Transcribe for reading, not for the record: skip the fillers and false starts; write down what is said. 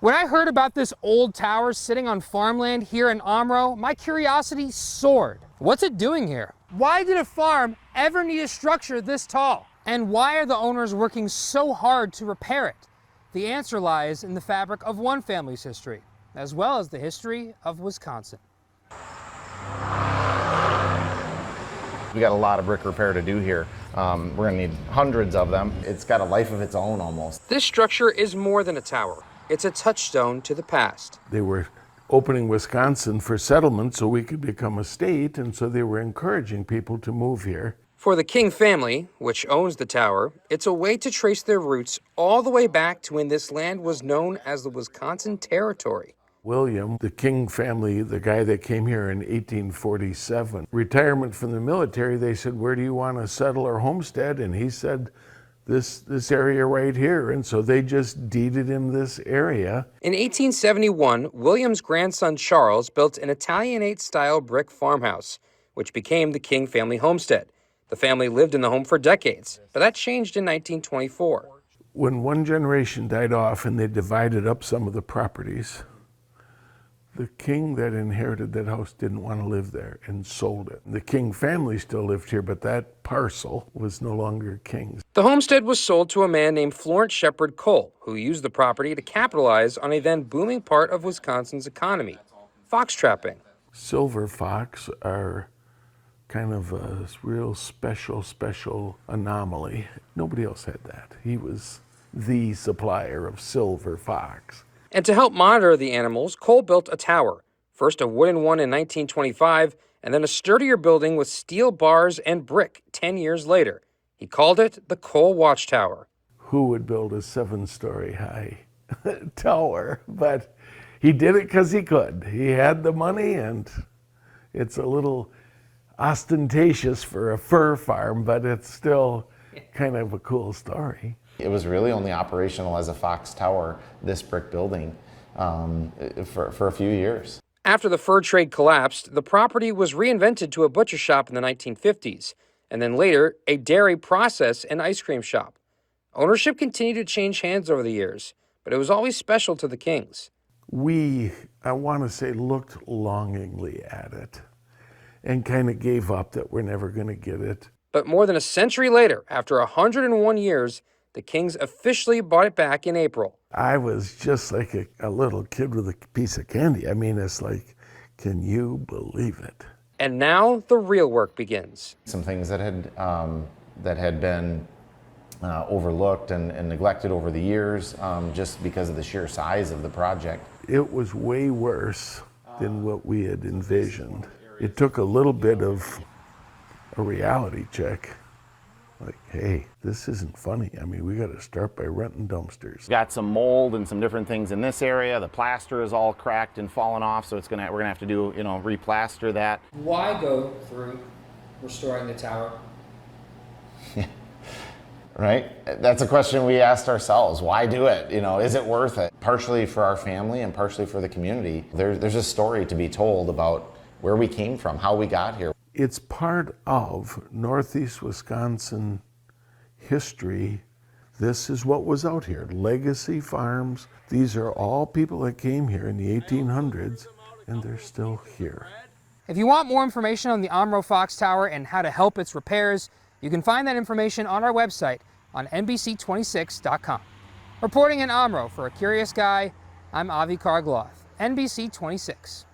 When I heard about this old tower sitting on farmland here in Omro, my curiosity soared. What's it doing here? Why did a farm ever need a structure this tall? And why are the owners working so hard to repair it? The answer lies in the fabric of one family's history, as well as the history of Wisconsin. We got a lot of brick repair to do here. We're gonna need hundreds of them. It's got a life of its own almost. This structure is more than a tower. It's a touchstone to the past. They were opening Wisconsin for settlement so we could become a state, and so they were encouraging people to move here. For the King family, which owns the tower, it's a way to trace their roots all the way back to when this land was known as the Wisconsin Territory. William, the King family, the guy that came here in 1847, retirement from the military, they said, where do you want to settle or homestead? And he said, this area right here. And so they just deeded him this area. In 1871, William's grandson Charles built an Italianate-style brick farmhouse, which became the King family homestead. The family lived in the home for decades, but that changed in 1924. When one generation died off and they divided up some of the properties, the king that inherited that house didn't want to live there and sold it. The King family still lived here, but that parcel was no longer king's. The homestead was sold to a man named Florence Shepherd Cole, who used the property to capitalize on a then booming part of Wisconsin's economy, fox trapping. Silver fox are kind of a real special anomaly. Nobody else had that. He was the supplier of silver fox. And to help monitor the animals, Cole built a tower, first a wooden one in 1925, and then a sturdier building with steel bars and brick 10 years later. He called it the Cole Watchtower. Who would build a 7-story high tower? But he did it because he could. He had the money, and it's a little ostentatious for a fur farm, but it's still kind of a cool story. It was really only operational as a Fox Tower, this brick building, for a few years. After the fur trade collapsed, the property was reinvented to a butcher shop in the 1950s, and then later, a dairy process and ice cream shop. Ownership continued to change hands over the years, but it was always special to the Kings. We, I want to say, looked longingly at it and kind of gave up that we're never going to get it. But more than a century later, after 101 years, the Kings officially bought it back in April. I was just like a little kid with a piece of candy. I mean, it's like, can you believe it? And now the real work begins. Some things that had been overlooked and neglected over the years, just because of the sheer size of the project. It was way worse than what we had envisioned. It took a little bit of a reality check. Like, hey, this isn't funny. I mean, we got to start by renting dumpsters. Got some mold and some different things in this area. The plaster is all cracked and fallen off, so we're gonna have to do, replaster that. Why go through restoring the tower? Right? That's a question we asked ourselves. Why do it? Is it worth it? Partially for our family and partially for the community. There's a story to be told about where we came from, how we got here. It's part of Northeast Wisconsin history. This is what was out here. Legacy farms. These are all people that came here in the 1800s, and they're still here. If you want more information on the Omro Fox Tower and how to help its repairs, you can find that information on our website on NBC26.com. Reporting in Omro for A Curious Guy, I'm Avi Kargloth, NBC 26.